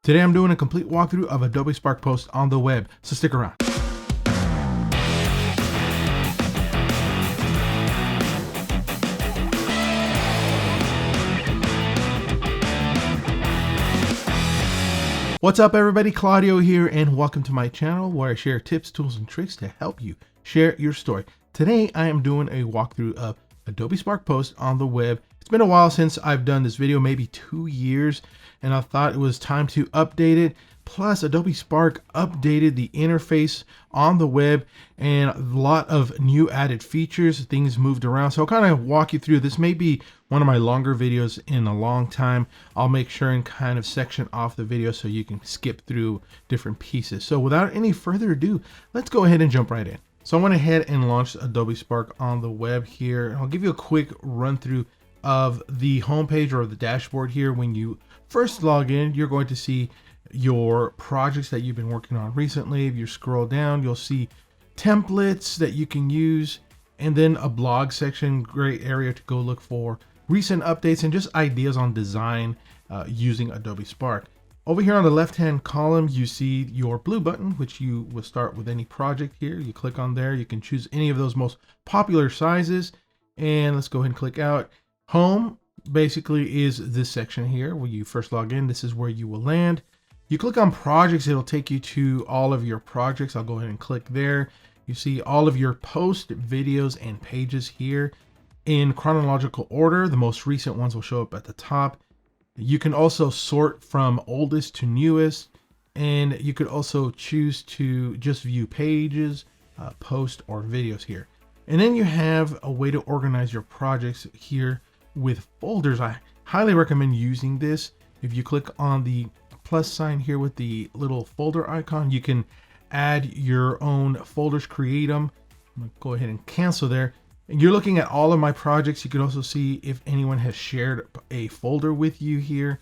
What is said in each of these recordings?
Today I'm doing a complete walkthrough of Adobe Spark Post on the web, so stick around. What's up everybody, Claudio here, and welcome to my channel where I share tips, tools, and tricks to help you share your story. Today I am doing a walkthrough of Adobe Spark Post on the web. It's been a while since I've done this video, maybe 2 years, and I thought it was time to update it. Plus, Adobe Spark updated the interface on the web and a lot of new added features, things moved around. So I'll kind of walk you through. This may be one of my longer videos in a long time. I'll make sure and kind of section off the video so you can skip through different pieces. So without any further ado, let's go ahead and jump right in. So I went ahead and launched Adobe Spark on the web here. I'll give you a quick run through of the homepage or the dashboard here. When you first log in, you're going to see your projects that you've been working on recently. If you scroll down, you'll see templates that you can use, and then a blog section, great area to go look for recent updates and just ideas on design using Adobe Spark. Over here on the left hand column, you see your blue button, which you will start with any project here. You click on there, you can choose any of those most popular sizes, and let's go ahead and click out. Home basically is this section here where you first log in. This is where you will land. You click on projects, it'll take you to all of your projects. I'll go ahead and click there. You see all of your post videos and pages here in chronological order. The most recent ones will show up at the top. You can also sort from oldest to newest, and you could also choose to just view pages, post, or videos here. And then you have a way to organize your projects here with folders. I highly recommend using this. If you click on the plus sign here with the little folder icon, you can add your own folders, create them. I'm gonna go ahead and cancel there. And you're looking at all of my projects. You can also see if anyone has shared a folder with you here.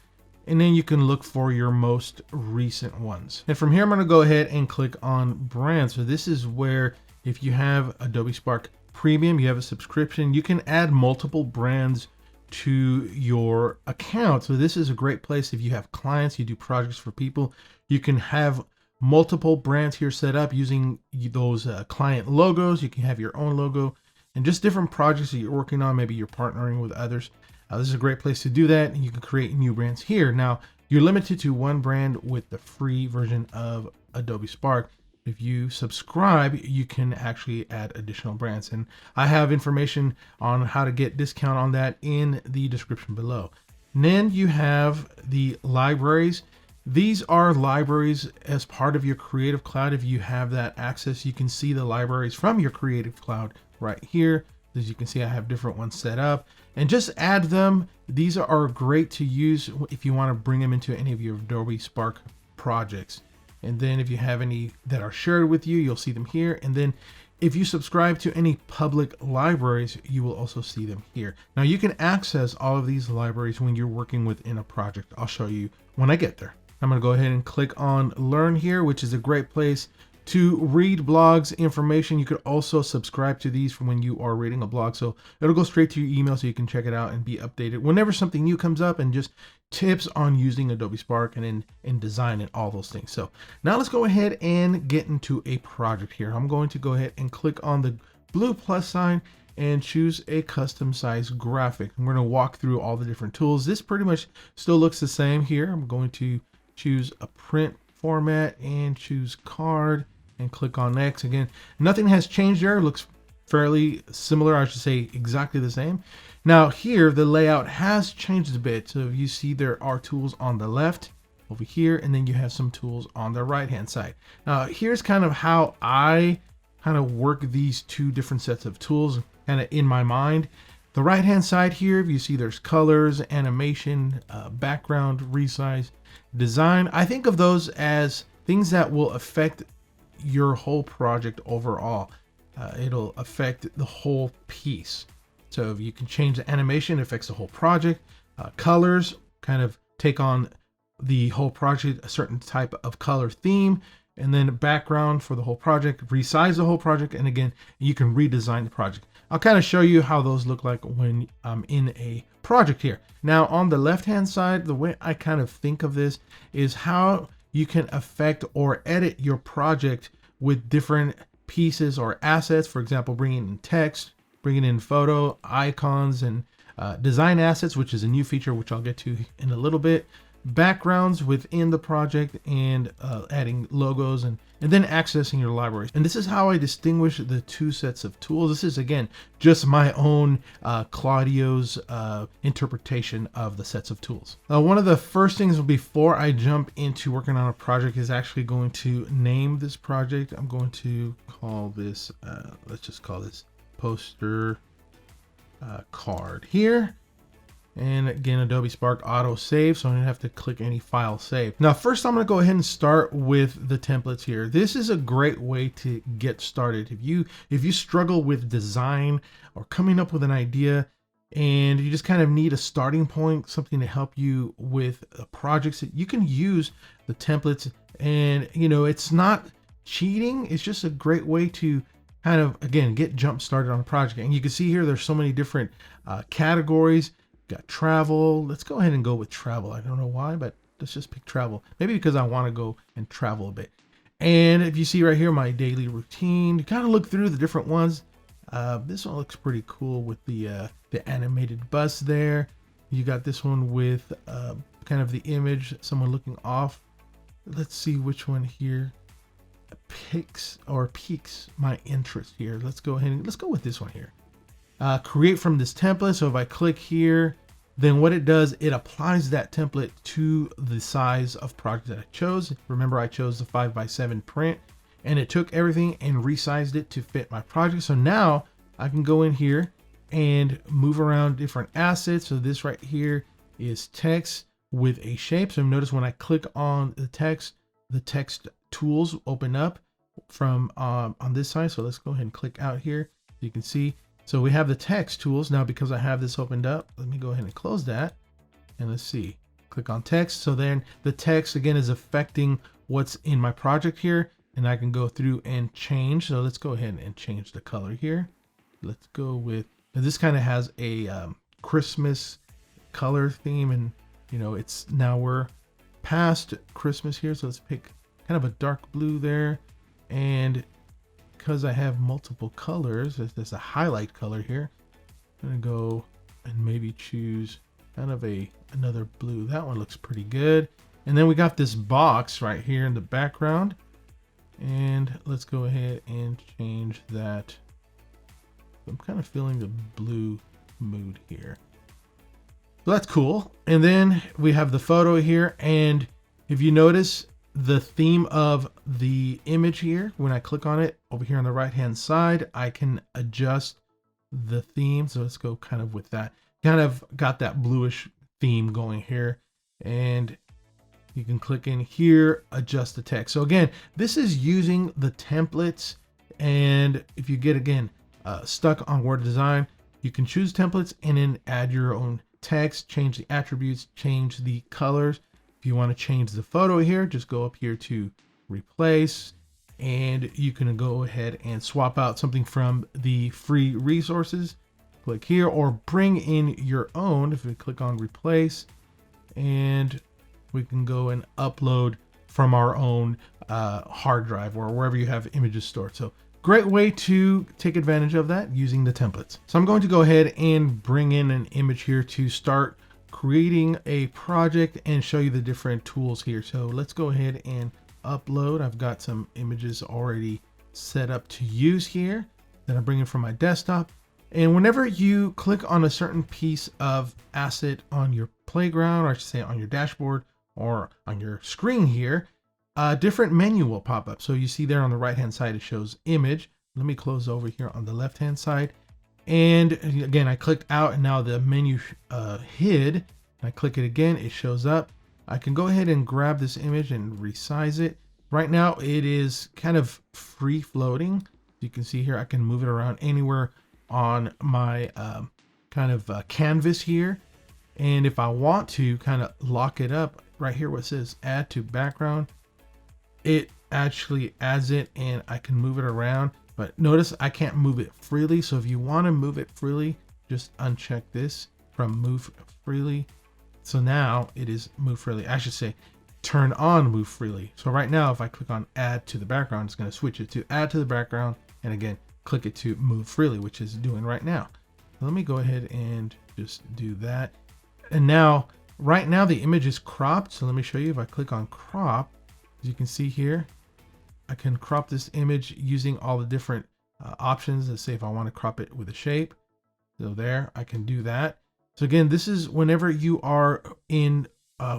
And then you can look for your most recent ones. And from here, I'm gonna go ahead and click on brand. So this is where if you have Adobe Spark Premium, you have a subscription, you can add multiple brands to your account. So this is a great place if you have clients, you do projects for people, you can have multiple brands here set up using those client logos. You can have your own logo and just different projects that you're working on. Maybe you're partnering with others. This is a great place to do that, and you can create new brands here. Now you're limited to one brand with the free version of Adobe Spark. If you subscribe, you can actually add additional brands, and I have information on how to get discount on that in the description below. And then you have the libraries. These are libraries as part of your Creative Cloud. If you have that access, you can see the libraries from your Creative Cloud right here. As you can see, I have different ones set up, and just add them. These are great to use if you want to bring them into any of your Adobe Spark projects. And then if you have any that are shared with you, you'll see them here. And then if you subscribe to any public libraries, you will also see them here. Now you can access all of these libraries when you're working within a project. I'll show you when I get there. I'm gonna go ahead and click on Learn here, which is a great place to read blogs, information. You could also subscribe to these from when you are reading a blog. So it'll go straight to your email so you can check it out and be updated whenever something new comes up, and just tips on using Adobe Spark and in design and all those things. So now let's go ahead and get into a project here. I'm going to go ahead and click on the blue plus sign and choose a custom size graphic. I'm going to walk through all the different tools. This pretty much still looks the same here. I'm going to choose a print format and choose card and click on next. Again, nothing has changed there. It looks fairly similar. I should say exactly the same. Now here, the layout has changed a bit. So if you see, there are tools on the left over here, and then you have some tools on the right hand side. Now here's kind of how I kind of work these two different sets of tools kind of in my mind. The right hand side here, if you see, there's colors, animation, background, resize, design. I think of those as things that will affect your whole project overall. It'll affect the whole piece. So if you can change the animation, it affects the whole project. Colors kind of take on the whole project, a certain type of color theme. and then background for the whole project, resize the whole project, and again, you can redesign the project. I'll kind of show you how those look like when I'm in a project here. Now on the left hand side, the way I kind of think of this is how you can affect or edit your project with different pieces or assets. For example, bringing in text, bringing in photo, icons, and design assets, which is a new feature, which I'll get to in a little bit. Backgrounds within the project, and adding logos, and then accessing your libraries. And this is how I distinguish the two sets of tools. This is, again, just my own Claudio's interpretation of the sets of tools. One of the first things before I jump into working on a project is actually going to name this project. I'm going to call this, let's just call this poster card here. And again, Adobe Spark auto save, so I don't have to click any file save. Now, first I'm going to go ahead and start with the templates here. This is a great way to get started. If you struggle with design or coming up with an idea, and you just kind of need a starting point, something to help you with projects, you can use the templates. And it's not cheating. It's just a great way to kind of, again, get jump started on a project. And you can see here, there's so many different categories. Got travel. Let's go ahead and go with travel. I don't know why, but let's just pick travel. Maybe because I want to go and travel a bit. And if you see right here, my daily routine, you kind of look through the different ones. This one looks pretty cool with the animated bus there. You got this one with kind of the image, someone looking off. Let's see which one here piques my interest here. Let's go ahead and let's go with this one here. Create from this template. So if I click here, then what it does, it applies that template to the size of project that I chose. Remember, I chose the 5x7 print, and it took everything and resized it to fit my project. So now I can go in here and move around different assets. So this right here is text with a shape. So notice when I click on the text tools open up from on this side. So let's go ahead and click out here. You can see. So we have the text tools now. Because I have this opened up, let me go ahead and close that, and let's see, click on text. So then the text again is affecting what's in my project here, and I can go through and change. So let's go ahead and change the color here. Let's go with, this kind of has a Christmas color theme, and it's now we're past Christmas here. So let's pick kind of a dark blue there, and because I have multiple colors, there's a highlight color here, I'm gonna go and maybe choose kind of another blue. That one looks pretty good. And then we got this box right here in the background, and let's go ahead and change that. I'm kind of feeling the blue mood here. So that's cool. And then we have the photo here, and if you notice, the theme of the image here, when I click on it over here on the right hand side, I can adjust the theme. So let's go kind of with that, kind of got that bluish theme going here, and you can click in here, adjust the text. So again, this is using the templates. And if you get again stuck on Word Design, you can choose templates and then add your own text, change the attributes, change the colors. If you want to change the photo here, just go up here to replace, and you can go ahead and swap out something from the free resources. Click here, or bring in your own. If we click on replace, and we can go and upload from our own hard drive or wherever you have images stored. So great way to take advantage of that using the templates. So I'm going to go ahead and bring in an image here to start creating a project and show you the different tools here. So let's go ahead and upload. I've got some images already set up to use here that I'm bringing from my desktop. And whenever you click on a certain piece of asset on your playground, or I should say on your dashboard or on your screen here, a different menu will pop up. So you see there on the right hand side, it shows image. Let me close over here on the left hand side. And again, I clicked out, and now the menu hid. I click it again, it shows up. I can go ahead and grab this image and resize it. Right now it is kind of free floating. You can see here, I can move it around anywhere on my kind of canvas here. And if I want to kind of lock it up right here, where it says add to background, it actually adds it, and I can move it around. But notice I can't move it freely. So if you want to move it freely, just uncheck this from move freely. So now it is move freely. I should say turn on move freely. So right now, if I click on add to the background, it's going to switch it to add to the background. And again, click it to move freely, which is doing right now. Let me go ahead and just do that. And now, right now the image is cropped. So let me show you. If I click on crop, as you can see here, I can crop this image using all the different options. Let's say if I want to crop it with a shape. So there, I can do that. So again, this is whenever you are in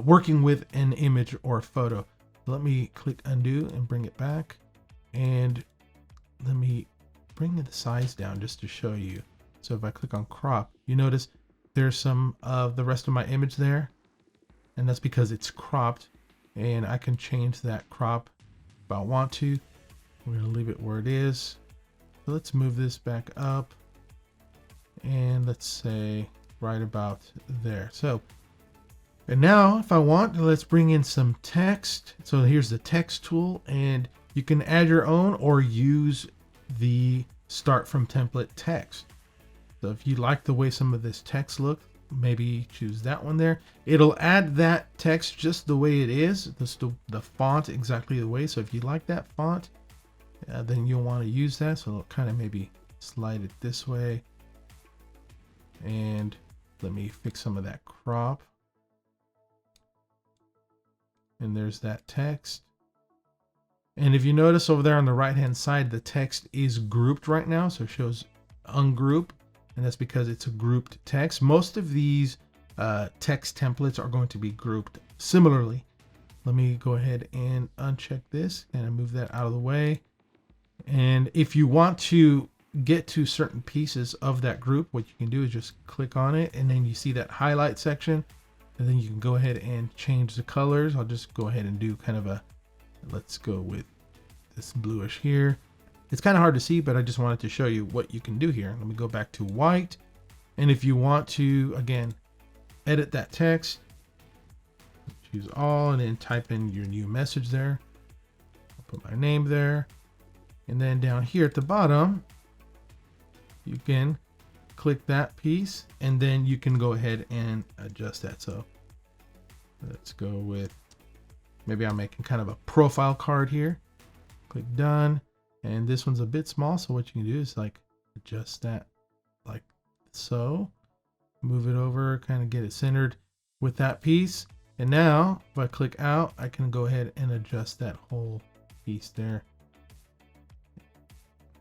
working with an image or a photo. Let me click undo and bring it back. And let me bring the size down just to show you. So if I click on crop, you notice there's some of the rest of my image there. And that's because it's cropped. And I can change that crop if I want to. We're going to leave it where it is. So let's move this back up. And let's say right about there. So, and now if I want, let's bring in some text. So here's the text tool, and you can add your own or use the start from template text. So if you like the way some of this text looks, maybe choose that one there. It'll add that text just the way it is, the font exactly the way. So if you like that font, then you'll want to use that. So it'll kind of maybe slide it this way. And let me fix some of that crop. And there's that text. And if you notice over there on the right hand side, the text is grouped right now. So it shows ungroup, and that's because it's a grouped text. Most of these text templates are going to be grouped similarly. Let me go ahead and uncheck this and move that out of the way. And if you want to get to certain pieces of that group, what you can do is just click on it, and then you see that highlight section, and then you can go ahead and change the colors. I'll just go ahead and do kind of a, let's go with this bluish here. It's kind of hard to see, but I just wanted to show you what you can do here. Let me go back to white. And if you want to, again, edit that text, choose all, and then type in your new message there. I'll put my name there. And then down here at the bottom, you can click that piece, and then you can go ahead and adjust that. So let's go with, maybe I'm making kind of a profile card here. Click done. And this one's a bit small. So what you can do is like adjust that like so. Move it over, kind of get it centered with that piece. And now if I click out, I can go ahead and adjust that whole piece there.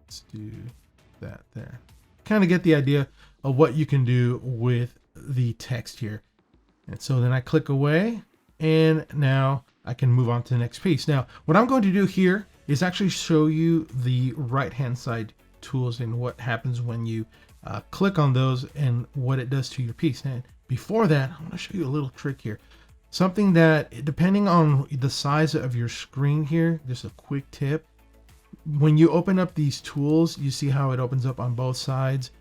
Let's do that there. Kind of get the idea of what you can do with the text here. And so then I click away, and now I can move on to the next piece. Now, what I'm going to do here is actually show you the right-hand side tools and what happens when you click on those and what it does to your piece. And before that, I want to show you a little trick here. Something that, depending on the size of your screen here, just a quick tip. When you open up these tools, you see how it opens up on both sides.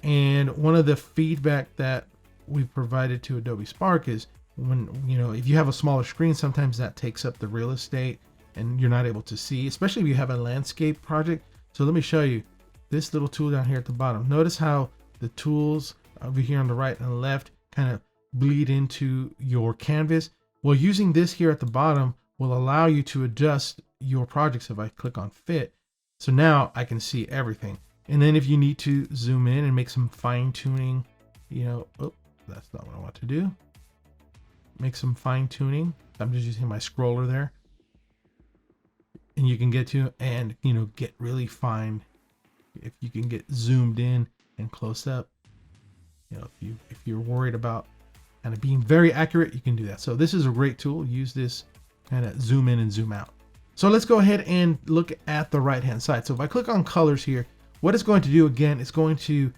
And one of the feedback that we've provided to Adobe Spark is when, if you have a smaller screen, sometimes that takes up the real estate and you're not able to see, especially if you have a landscape project. So let me show you this little tool down here at the bottom. Notice how the tools over here on the right and the left kind of bleed into your canvas. Well, using this here at the bottom will allow you to adjust your projects. If I click on fit, so now I can see everything. And then if you need to zoom in and make some fine tuning, oh, that's not what I want to do. Make some fine tuning. I'm just using my scroller there. And you can get to, and get really fine. If you can get zoomed in and close up, if you're worried about kind of being very accurate, you can do that. So this is a great tool. Use this, kind of zoom in and zoom out. So let's go ahead and look at the right hand side. So if I click on colors here, what it's going to do again, it's going to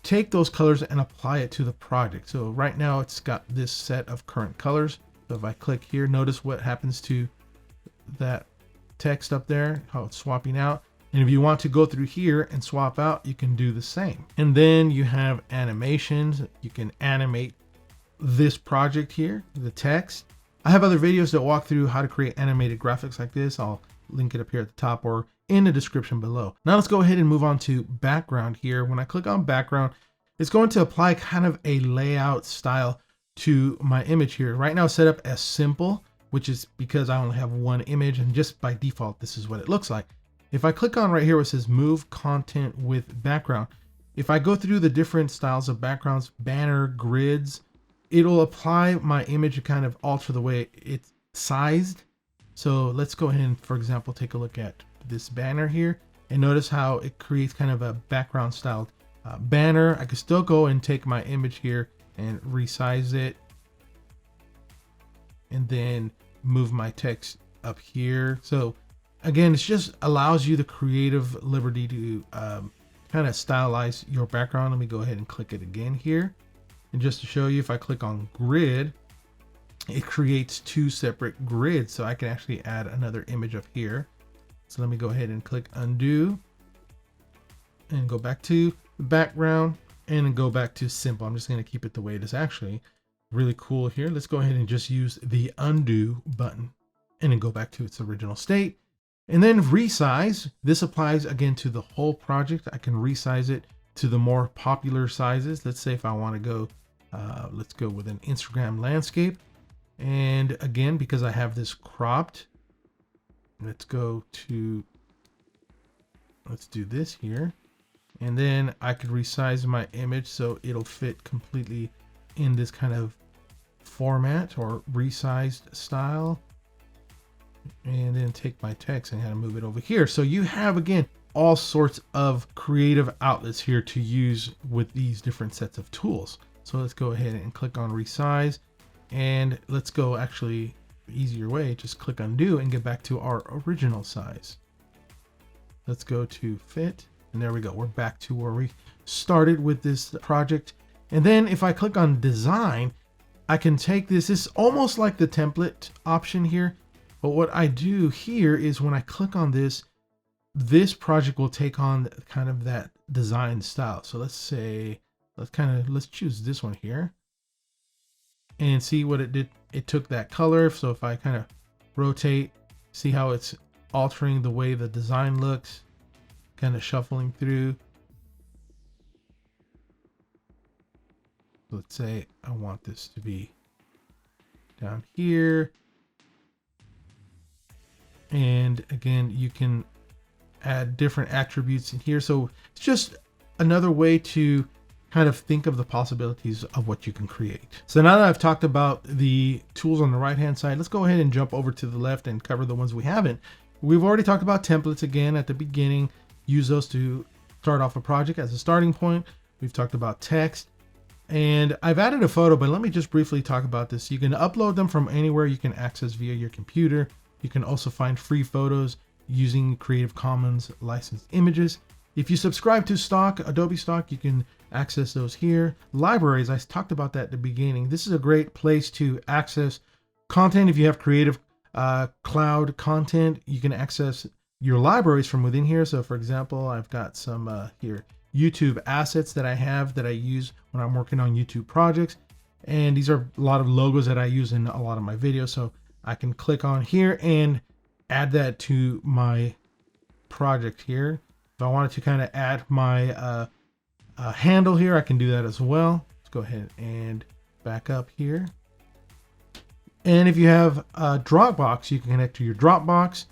take those colors and apply it to the project. So right now it's got this set of current colors. So if I click here, notice what happens to that text up there, how it's swapping out. And if you want to go through here and swap out, you can do the same. And then you have animations. You can animate this project here, the text. I have other videos that walk through how to create animated graphics like this. I'll link it up here at the top or in the description below. Now let's go ahead and move on to background here. When I click on background, it's going to apply kind of a layout style to my image here. Right now it's set up as simple, which is because I only have one image, and just by default, this is what it looks like. If I click on right here where it says move content with background, if I go through the different styles of backgrounds, banner, grids, it'll apply my image to kind of alter the way it's sized. So let's go ahead and, for example, take a look at this banner here and notice how it creates kind of a background styled banner. I could still go and take my image here and resize it and then move my text up here. So again, it just allows you the creative liberty to kind of stylize your background. Let me go ahead and click it again here. And just to show you, if I click on grid, it creates two separate grids. So I can actually add another image up here. So let me go ahead and click undo and go back to the background and go back to simple. I'm just going to keep it the way it is. Actually really cool here. Let's go ahead and just use the undo button and then go back to its original state. And then resize. This applies again to the whole project. I can resize it to the more popular sizes. Let's say if I want to go, let's go with an Instagram landscape. And again, because I have this cropped, let's do this here. And then I could resize my image so it'll fit completely in this kind of format or resized style. And then take my text and kind of move it over here. So you have, again, all sorts of creative outlets here to use with these different sets of tools. So let's go ahead and click on resize, and let's go actually easier way, just click undo and get back to our original size. Let's go to fit, and there we go. We're back to where we started with this project. And then if I click on design, I can take this. It's almost like the template option here. But what I do here is when I click on this, this project will take on kind of that design style. So let's say, let's choose this one here and see what it did. It took that color. So if I kind of rotate, see how it's altering the way the design looks, kind of shuffling through. Let's say I want this to be down here. And again, you can add different attributes in here. So it's just another way to kind of think of the possibilities of what you can create. So now that I've talked about the tools on the right-hand side, let's go ahead and jump over to the left and cover the ones we haven't. We've already talked about templates again at the beginning. Use those to start off a project as a starting point. We've talked about text. And I've added a photo, but let me just briefly talk about this. You can upload them from anywhere you can access via your computer. You can also find free photos using Creative Commons licensed images. If you subscribe to stock, Adobe Stock, you can access those here. Libraries, I talked about that at the beginning. This is a great place to access content. If you have Creative Cloud content, you can access your libraries from within here. So for example, I've got some here YouTube assets that I have that I use when I'm working on YouTube projects. And these are a lot of logos that I use in a lot of my videos. So I can click on here and add that to my project here. If I wanted to kind of add my handle here, I can do that as well. Let's go ahead and back up here. And if you have a Dropbox, you can connect to your Dropbox,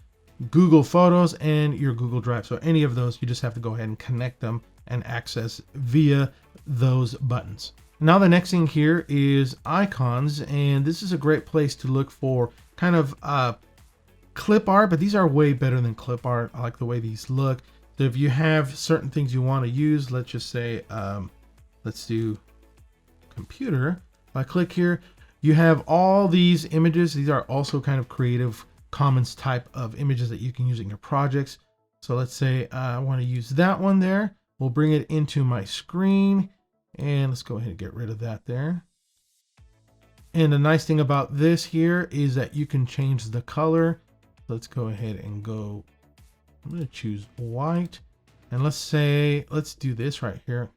Google Photos, and your Google Drive. So any of those, you just have to go ahead and connect them and access via those buttons. Now the next thing here is icons, and this is a great place to look for kind of clip art, but these are way better than clip art. I like the way these look. So if you have certain things you want to use, let's just say, let's do computer. If I click here, you have all these images. These are also kind of Creative Commons type of images that you can use in your projects. So let's say I want to use that one there. We'll bring it into my screen. And let's go ahead and get rid of that there. And the nice thing about this here is that you can change the color. Let's go ahead and go, I'm going to choose white. And let's say, let's do this right here.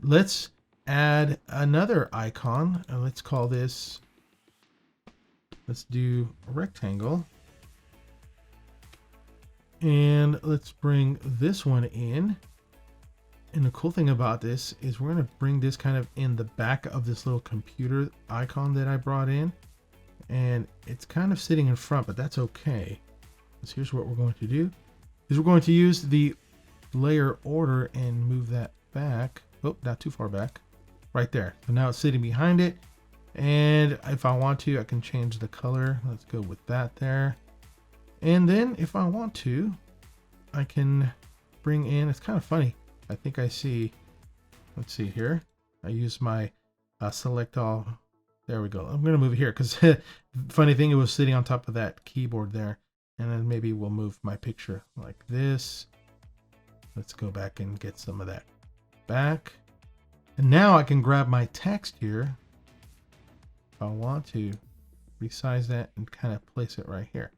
Let's add another icon and let's call this, let's do a rectangle. And let's bring this one in. And the cool thing about this is we're going to bring this kind of in the back of this little computer icon that I brought in. And it's kind of sitting in front, but that's okay. So here's what we're going to do is we're going to use the layer order and move that back. Oh, not too far back. Right there. So now it's sitting behind it. And if I want to, I can change the color. Let's go with that there. And then if I want to, I can bring in, it's kind of funny. I think I see, let's see here. I use my select all. There we go. I'm going to move it here because funny thing, it was sitting on top of that keyboard there. And then maybe we'll move my picture like this. Let's go back and get some of that back. And now I can grab my text here. If I want to resize that and kind of place it right here.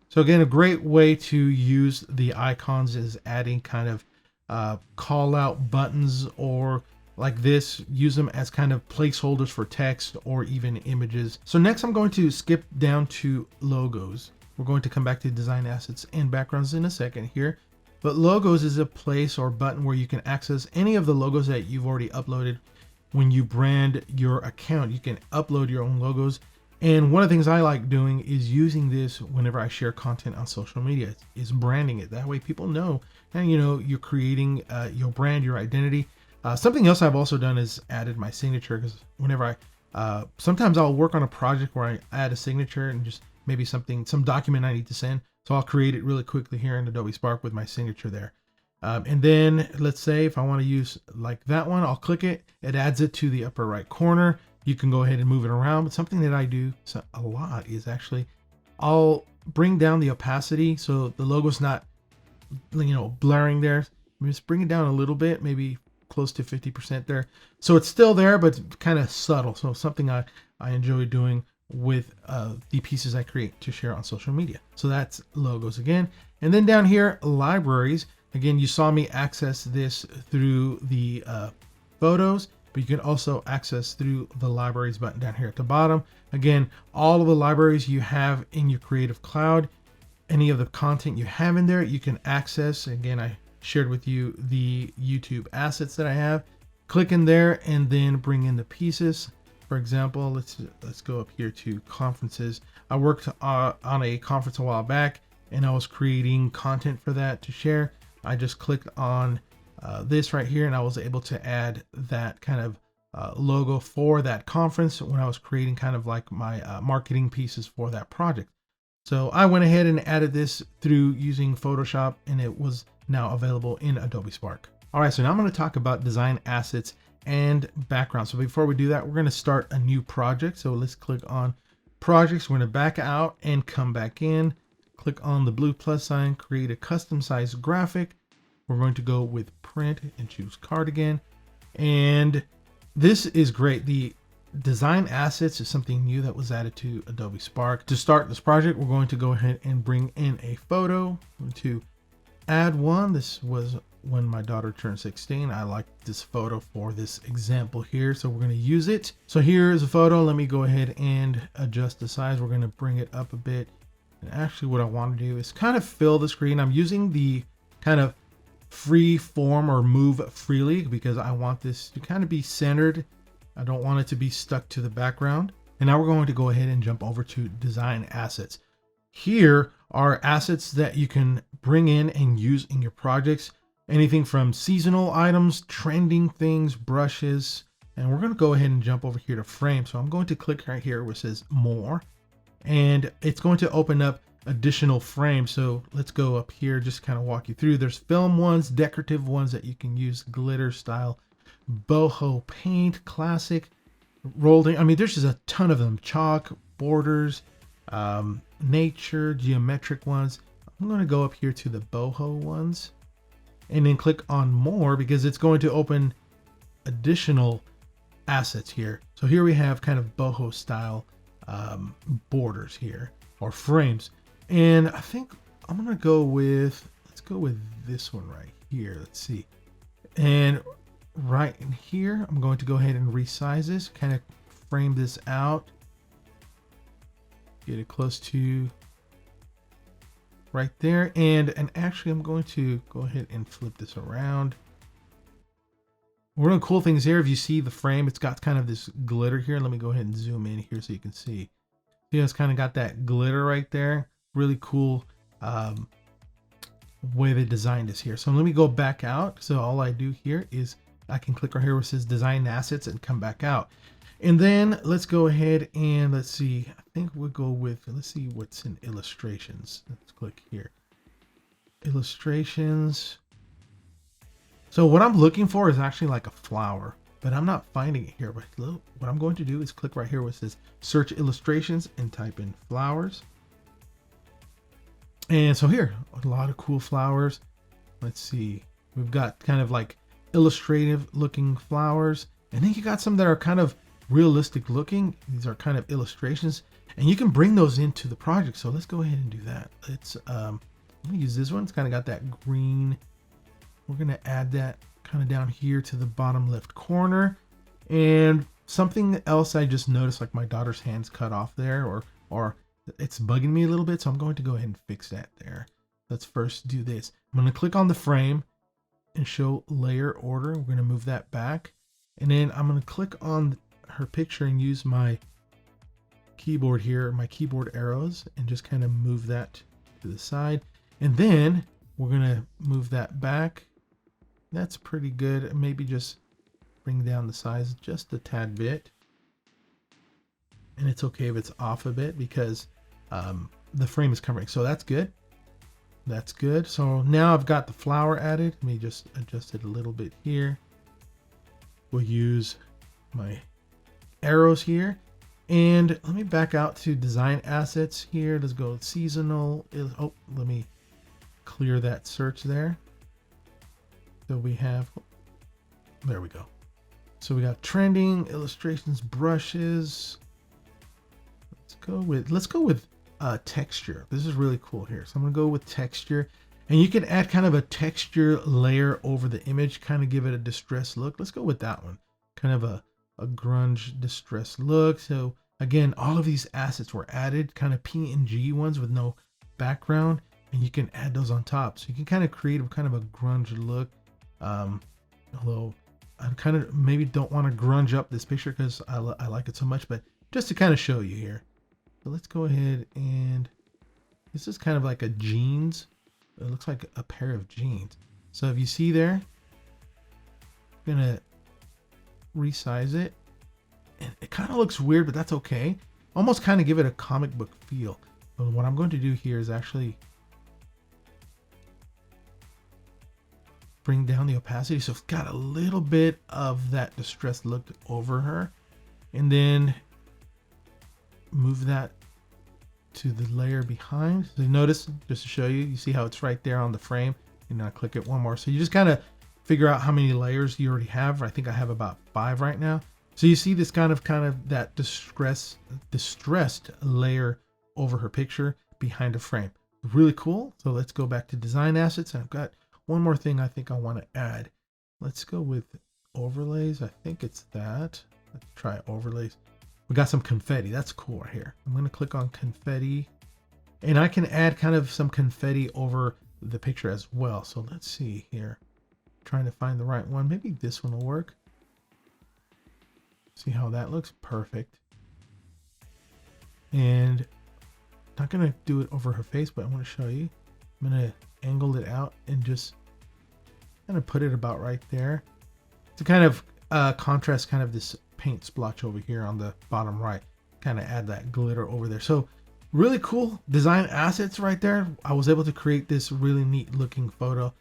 So again, a great way to use the icons is adding kind of call out buttons, or like this, use them as kind of placeholders for text or even images. So next I'm going to skip down to logos. We're going to come back to design assets and backgrounds in a second here. But logos is a place or button where you can access any of the logos that you've already uploaded. When you brand your account, you can upload your own logos. And one of the things I like doing is using this whenever I share content on social media, is branding it. That way people know, and you know, you're creating your brand, your identity. Something else I've also done is added my signature, because whenever sometimes I'll work on a project where I add a signature and just maybe some document I need to send. So I'll create it really quickly here in Adobe Spark with my signature there. And then let's say if I want to use like that one, I'll click it. It adds it to the upper right corner. You can go ahead and move it around. But something that I do a lot is actually I'll bring down the opacity so the logo's not, you know, blurring there. Just bring it down a little bit, maybe close to 50% there. So it's still there, but kind of subtle. So something I enjoy doing with the pieces I create to share on social media. So that's logos again. And then down here, libraries. Again, you saw me access this through the photos, but you can also access through the libraries button down here at the bottom. Again, all of the libraries you have in your Creative Cloud, any of the content you have in there, you can access. Again, I shared with you the YouTube assets that I have. Click in there and then bring in the pieces. For example, let's go up here to conferences. I worked on a conference a while back, and I was creating content for that to share. I just clicked on this right here, and I was able to add that kind of logo for that conference when I was creating kind of like my marketing pieces for that project. So I went ahead and added this through using Photoshop, and it was now available in Adobe Spark. All right, so now I'm going to talk about design assets and background. So before we do that, we're going to start a new project. So let's click on projects. We're going to back out and come back in. Click on the blue plus sign, create a custom size graphic. We're going to go with print and choose cardigan. And this is great. The design assets is something new that was added to Adobe Spark. To start this project, we're going to go ahead and bring in a photo. To add one, this was when my daughter turned 16. I like this photo for this example here, so we're going to use it. So here's a photo. Let me go ahead and adjust the size. We're going to bring it up a bit. And actually what I want to do is kind of fill the screen. I'm using the kind of free form or move freely because I want this to kind of be centered. I don't want it to be stuck to the background. And now we're going to go ahead and jump over to design assets. Here are assets that you can bring in and use in your projects. Anything from seasonal items, trending things, brushes. And we're going to go ahead and jump over here to frame. So I'm going to click right here where it says more. And it's going to open up additional frames. So let's go up here, just kind of walk you through. There's film ones, decorative ones that you can use, glitter style, boho paint, classic, rolled in. I mean, there's just a ton of them. Chalk, borders, nature, geometric ones. I'm going to go up here to the boho ones and then click on more because it's going to open additional assets here. So here we have kind of boho style borders here or frames. And I think I'm going to go with, let's go with this one right here. Let's see. And right in here, I'm going to go ahead and resize this, kind of frame this out, get it close to right there. And actually I'm going to go ahead and flip this around. One of the cool things here, if you see the frame, it's got kind of this glitter here. Let me go ahead and zoom in here so you can see. See, it's kind of got that glitter right there. Really cool way they designed this here. So let me go back out. So all I do here is I can click right here where it says design assets and come back out. And then let's go ahead and let's see. I think we'll go with, let's see what's in illustrations. Let's click here. Illustrations. So what I'm looking for is actually like a flower, but I'm not finding it here. But look, what I'm going to do is click right here where it says search illustrations and type in flowers. And so here, a lot of cool flowers. Let's see. We've got kind of like illustrative looking flowers. And then you got some that are kind of realistic looking. These are kind of illustrations. And you can bring those into the project. So let's go ahead and do that. Let's let me use this one. It's kind of got that green. We're going to add that kind of down here to the bottom left corner. And something else I just noticed, like my daughter's hand's cut off there, or it's bugging me a little bit. So I'm going to go ahead and fix that there. Let's first do this. I'm going to click on the frame and show layer order. We're going to move that back. And then I'm going to click on her picture and use my keyboard here, my keyboard arrows, and just kind of move that to the side. And then we're going to move that back. That's pretty good. Maybe just bring down the size just a tad bit. And it's okay if it's off a bit because the frame is covering. So that's good. That's good. So now I've got the flower added. Let me just adjust it a little bit here. We'll use my arrows here. And let me back out to design assets here. Let's go seasonal. Oh, let me clear that search there. So we have, there we go. So we got trending, illustrations, brushes. Let's go with texture. This is really cool here. So I'm gonna go with texture, and you can add kind of a texture layer over the image, kind of give it a distressed look. Let's go with that one. Kind of a grunge distressed look. So again, all of these assets were added, kind of PNG ones with no background, and you can add those on top. So you can kind of create a kind of a grunge look. Although I kind of maybe don't want to grunge up this picture because I like it so much, but just to kind of show you here. So let's go ahead, and this is kind of like a jeans. It looks like a pair of jeans. So if you see there, I'm gonna resize it, and it kind of looks weird, but that's okay. Almost kind of give it a comic book feel. But what I'm going to do here is actually bring down the opacity so it's got a little bit of that distressed look over her, and then move that to the layer behind. So notice, just to show you, you see how it's right there on the frame, and now click it one more. So you just kind of figure out how many layers you already have. I think I have about 5 right now. So you see this kind of that distressed layer over her picture behind a frame. Really cool. So let's go back to design assets. I've got one more thing I think I want to add. Let's go with overlays. I think it's that. Let's try overlays. We got some confetti. That's cool right here. I'm going to click on confetti, and I can add kind of some confetti over the picture as well. So let's see here. Trying to find the right one. Maybe this one will work. See how that looks? Perfect. And not going to do it over her face, but I want to show you. I'm going to angle it out and just kind of put it about right there to kind of contrast kind of this paint splotch over here on the bottom right, kind of add that glitter over there. So really cool design assets right there. I was able to create this really neat looking photo.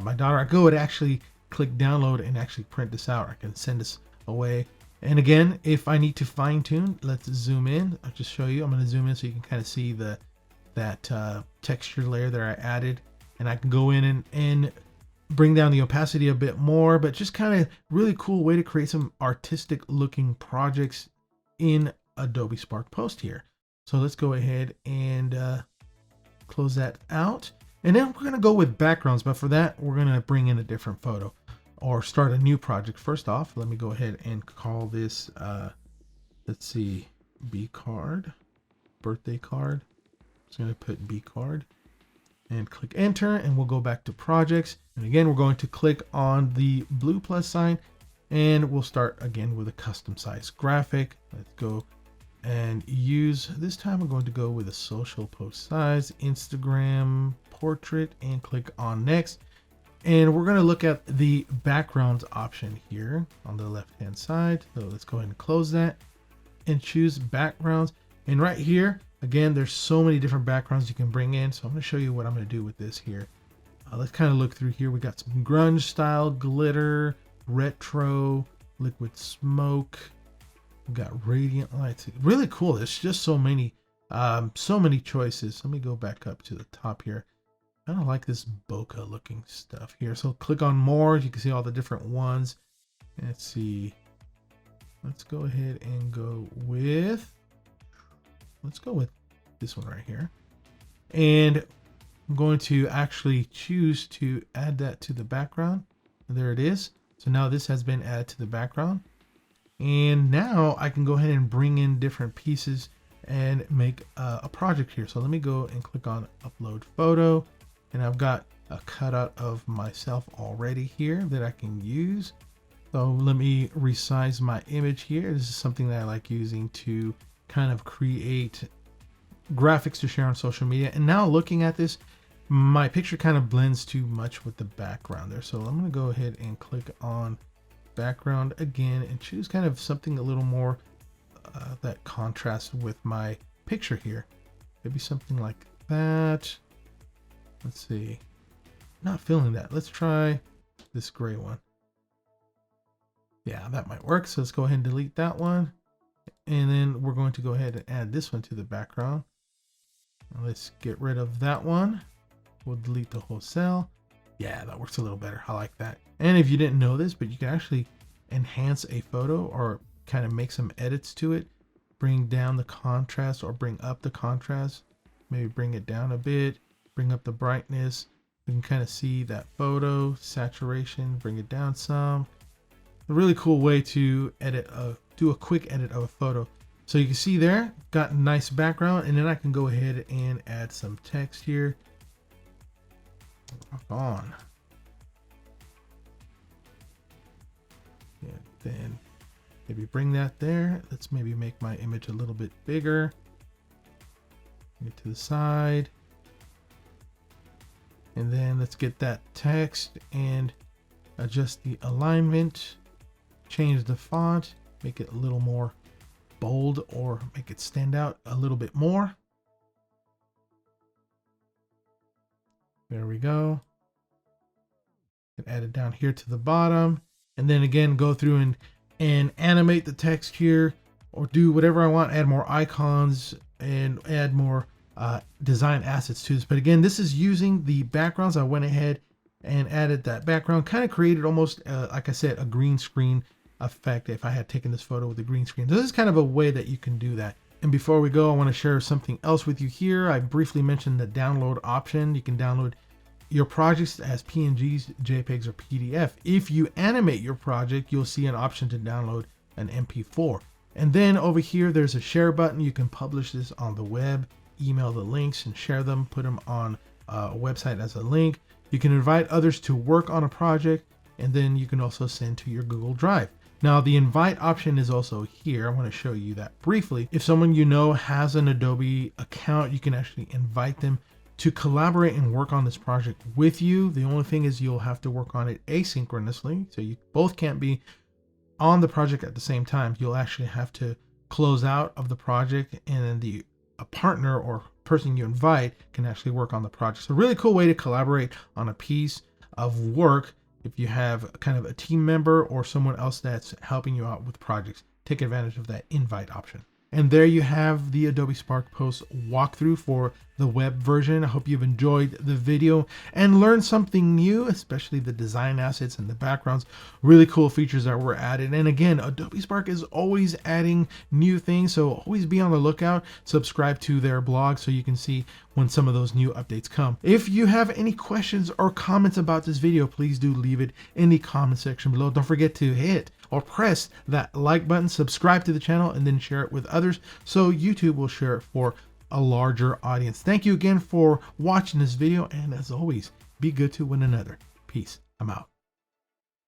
My daughter, I go and actually click download and actually print this out. I can send this away. And again, if I need to fine tune, let's zoom in. I'll just show you. I'm going to zoom in so you can kind of see that texture layer that I added, and I can go in and bring down the opacity a bit more, but just kind of really cool way to create some artistic looking projects in Adobe Spark Post here. So let's go ahead and close that out. And then we're going to go with backgrounds, but for that, we're going to bring in a different photo or start a new project. First off, let me go ahead and call this, let's see, B card, birthday card. I'm just going to put B card. and click enter, and we'll go back to projects. And again, we're going to click on the blue plus sign, and we'll start again with a custom size graphic. Let's go and use, this time I'm going to go with a social post size, Instagram portrait, and click on next. And we're going to look at the backgrounds option here on the left hand side. So let's go ahead and close that and choose backgrounds. And right here, again, there's so many different backgrounds you can bring in. So I'm going to show you what I'm going to do with this here. Let's kind of look through here. We got some grunge style, glitter, retro, liquid smoke. We got radiant lights. Really cool. There's just so many choices. Let me go back up to the top here. I don't like this bokeh looking stuff here. So click on more. You can see all the different ones. Let's see. Let's go ahead and go with, let's go with this one right here. And I'm going to actually choose to add that to the background. And there it is. So now this has been added to the background. And now I can go ahead and bring in different pieces and make a project here. So let me go and click on upload photo. And I've got a cutout of myself already here that I can use. So let me resize my image here. This is something that I like using to kind of create graphics to share on social media. And now looking at this, my picture kind of blends too much with the background there. So I'm going to go ahead and click on background again and choose kind of something a little more that contrasts with my picture here. Maybe something like that. Let's see. Not feeling that. Let's try this gray one. Yeah, that might work. So let's go ahead and delete that one. And then we're going to go ahead and add this one to the background. Let's get rid of that one. We'll delete the whole cell. Yeah, that works a little better. I like that. And if you didn't know this, but you can actually enhance a photo or kind of make some edits to it. Bring down the contrast or bring up the contrast. Maybe bring it down a bit. Bring up the brightness. You can kind of see that photo, saturation, bring it down some. A really cool way to edit, do a quick edit of a photo. So you can see there, got a nice background, and then I can go ahead and add some text here. Rock on. Yeah, then maybe bring that there. Let's maybe make my image a little bit bigger. Bring it to the side. And then let's get that text and adjust the alignment, change the font, make it a little more bold or make it stand out a little bit more. There we go. And add it down here to the bottom. And then again, go through and animate the text here or do whatever I want, add more icons and add more design assets to this. But again, this is using the backgrounds. I went ahead and added that background, kind of created almost like I said, a green screen effect if I had taken this photo with a green screen. So this is kind of a way that you can do that. And before we go, I want to share something else with you here. I briefly mentioned the download option. You can download your projects as PNGs, JPEGs, or PDF. If you animate your project, you'll see an option to download an MP4. And then over here, there's a share button. You can publish this on the web, email the links and share them, put them on a website as a link. You can invite others to work on a project, and then you can also send to your Google Drive. Now the invite option is also here. I want to show you that briefly. If someone you know has an Adobe account, you can actually invite them to collaborate and work on this project with you. The only thing is you'll have to work on it asynchronously. So you both can't be on the project at the same time. You'll actually have to close out of the project, and then a partner or person you invite can actually work on the project. So a really cool way to collaborate on a piece of work if you have kind of a team member or someone else that's helping you out with projects. Take advantage of that invite option. And there you have the Adobe Spark Post walkthrough for the web version. I hope you've enjoyed the video and learned something new, especially the design assets and the backgrounds. Really cool features that were added. And again, Adobe Spark is always adding new things, so always be on the lookout. Subscribe to their blog so you can see when some of those new updates come. If you have any questions or comments about this video, please do leave it in the comment section below. Don't forget to hit or press that like button, subscribe to the channel, and then share it with others so YouTube will share it for a larger audience. Thank you again for watching this video, and as always, be good to one another. Peace. I'm out.